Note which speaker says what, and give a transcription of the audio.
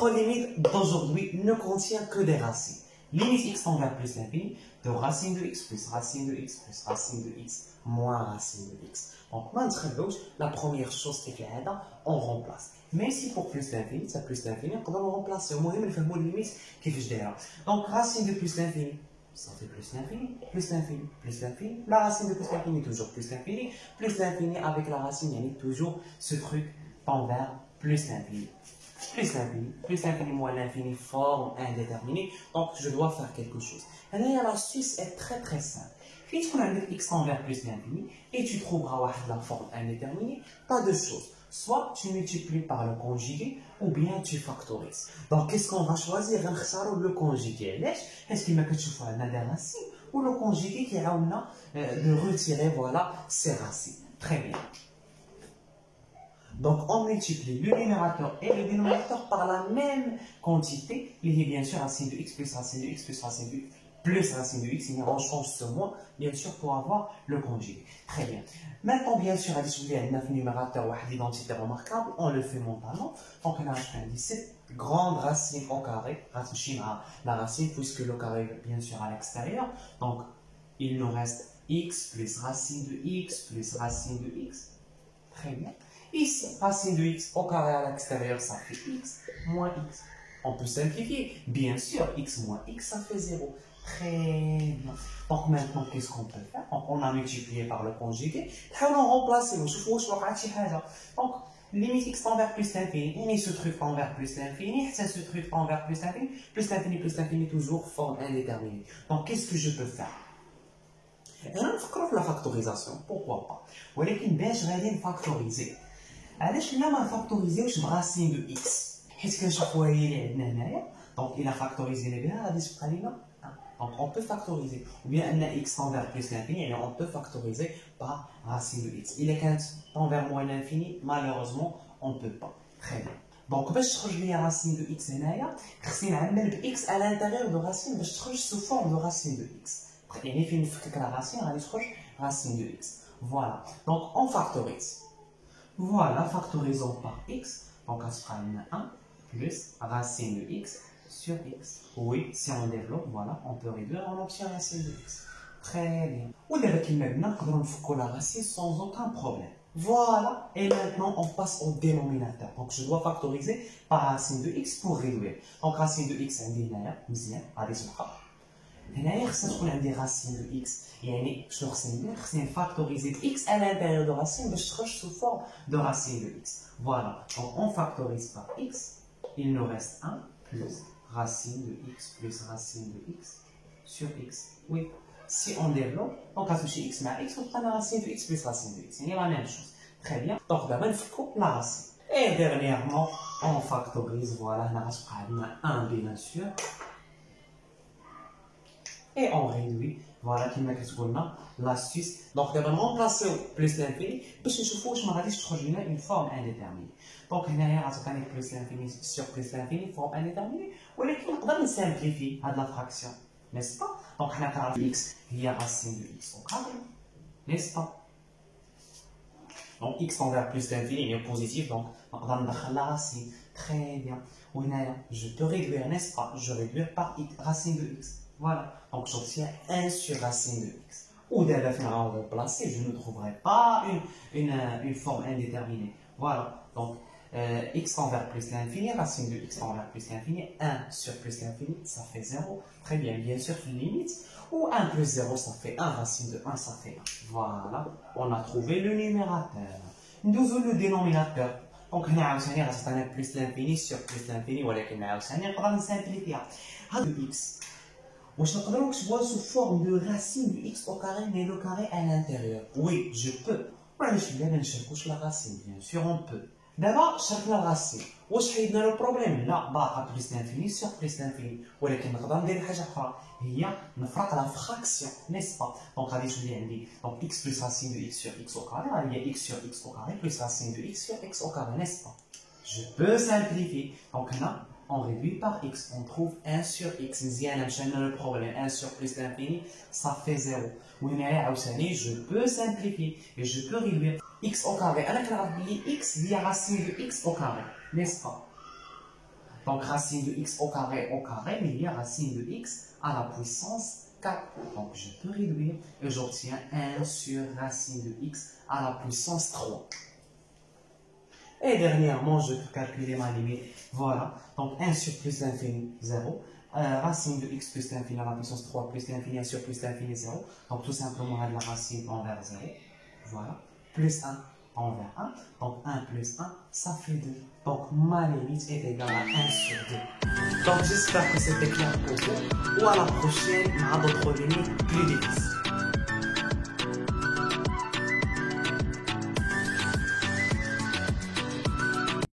Speaker 1: Notre limite d'aujourd'hui ne contient que des racines. Limite x tend vers plus l'infini de racine de x plus racine de x plus racine de x moins racine de x. Donc, maintenant, la première chose qui est on remplace. Même si pour plus l'infini, c'est plus l'infini, on peut remplacer. Au moins, il faut une limite qui fait déjà. Donc, racine de plus l'infini, ça fait plus l'infini, plus l'infini, plus l'infini. La racine de plus l'infini, toujours plus l'infini avec la racine, il y a toujours ce truc tend vers plus l'infini. Plus l'infini moins l'infini, forme indéterminée. Donc, je dois faire quelque chose. Et là, l'astuce est très très simple. Si tu as x tend vers plus l'infini et tu trouveras la forme indéterminée, pas de choses. Soit tu multiplies par le conjugué ou bien tu factorises. Donc, qu'est-ce qu'on va choisir? Le conjugué. Est-ce qu'il m'a que tu vois des racines ou le conjugué qui a de retirer voilà, ces racines? Très bien. Donc, on multiplie le numérateur et le dénominateur par la même quantité. Il y a bien sûr racine de x plus racine de x plus racine de x plus racine de x. Et on change ce moins, bien sûr, pour avoir le conjugué. Très bien. Maintenant, bien sûr, à discuter un numérateur ou une identité remarquable, on le fait mentalement. Donc, on a 17 grandes racines au carré. La racine, puisque le carré est bien sûr à l'extérieur. Donc, il nous reste x plus racine de x plus racine de x. Très bien. Ici, racine de x au carré à l'extérieur, ça fait x moins x. On peut simplifier. Bien sûr, x moins x, ça fait 0. Très bien. Donc maintenant, qu'est-ce qu'on peut faire? Donc, on a multiplié par le conjugué. On a remplacé. Donc, limite x tend vers plus l'infini. Et ce truc tend vers plus l'infini. C'est ce truc tend vers plus l'infini. Plus l'infini, toujours forme indéterminée. Donc, qu'est-ce que je peux faire? On a la factorisation. Pourquoi pas? ولكن باش غادي نفاكتوريزي علاش لا ما نفاكتوريزيوش براسين دو اكس حيت كنشوفوها هي اللي عندنا هنايا دونك الا فاكتوريزينا بها غادي تبقى لينا دونك اون بو فاكتوريزي وبيان ان اكس طون فير بلس لانفيني يعني اون بو فاكتوريزي بار راسين دو اكس الا كانت طون فير موان لانفيني مالوروزمون اون بو با تري بيان دونك باش تخرج ليا راسين دو اكس هنايا خصني نعمل باكس على الانتيريور دو راسين باش تخرج سو فورم دو راسين دو اكس يعني فين نفكك لا راسين غادي تخرج racine de x. Voilà. Donc, on factorise. Voilà, factorisons par x. Donc, on sera 1 plus racine de x sur x. Oui, si on développe, voilà, on peut réduire, on obtient racine de x. Très bien. Ou maintenant, on fait la racine sans aucun problème. Voilà. Et maintenant, on passe au dénominateur. Donc, je dois factoriser par racine de x pour réduire. Donc, racine de x, on dit هنا خصنا تكون عندي راسين دو اكس يعني شنو خصني ندير خصني نفاكتوريزي اكس على l'intérieur دو راسين باش تخرج سو فورم دو راسين دو اكس فوالا دونك اون فاكتوريز بار اكس il nous reste 1 plus racine de x plus racine de x sur x oui si on développe donc غتمشي x مع x وتبقى racine de x plus racine de x يعني la même chose très bien donc دابا نفكو la racine et dernièrement on factorise voilà هنا غتبقى عندنا 1 bien sûr et on réduit voilà كما كتقولنا l'astuce donc دابا نرومبلاسيو بلس لانفيني باش نشوفوا واش ما غاديش تخرج لنا اون فورم انديتيرميني دونك هنايا غتعطيني بلس لانفيني سور بلس لانفيني فورم انديتيرميني ولكن نقدر نسامبليفي هاد لا فراكسيون نيس با دونك حنا كنعرف اكس هي راسين دو اكس او كادر نيس با دونك اكس tend vers plus l'infini يعني بوزيتيف دونك نقدر ندخل لا راسين تري بيان وهنايا جو بو ريدوير نيس با جو ريدوير بار راسين دو اكس Voilà, donc j'obtiens 1 sur racine de x. Ou d'abord, on va remplacer, je ne trouverai pas une forme indéterminée. Voilà, donc x tend vers plus l'infini, racine de x tend vers plus l'infini, 1 sur plus l'infini, ça fait 0. Très bien, bien sûr, une limite. Ou 1 plus 0, ça fait 1, racine de 1, ça fait 1. Voilà, on a trouvé le numérateur. Nous avons le dénominateur. Donc, on a plus l'infini sur plus l'infini, ou on a simplifié. x. واش نقدروا نكتبوها sous forme de racine de x au carré mais le carré à l'intérieur oui je peux معليش لا ما نشاركوش la racine bien sûr on peut دابا شاركنا الراسين واش حيدنا لو بروبليم لا باقا بلس لانفيني سور بلس لانفيني ولكن نقدر ندير حاجه اخرى هي نفرق لا فراكسيون نيس با دونك غادي تولي عندي دونك x بلس راسين دو x sur x au carré غادي هي x sur x au carré بلس راسين دو x sur x au carré نيس با je peux simplifier donc هنا on réduit par x, on trouve 1 sur x. Le problème 1 sur plus l'infini, ça fait 0. Je peux simplifier et je peux réduire x au carré. Alors que x, il y a racine de x au carré, n'est-ce pas? Donc, racine de x au carré, mais il y a racine de x à la puissance 4. Donc, je peux réduire et j'obtiens 1 sur racine de x à la puissance 3. Et dernièrement, je peux calculer ma limite. Voilà. Donc, 1 sur plus l'infini, 0. Racine de x plus l'infini à la puissance 3 plus l'infini 1 sur plus l'infini, 0. Donc, tout simplement, on a de la racine envers 0. Voilà. Plus 1 envers 1. Donc, 1 plus 1, ça fait 2. Donc, ma limite est égale à 1 sur 2. Donc, j'espère que c'était clair pour vous. Ou à la prochaine, on a d'autres limites plus difficiles.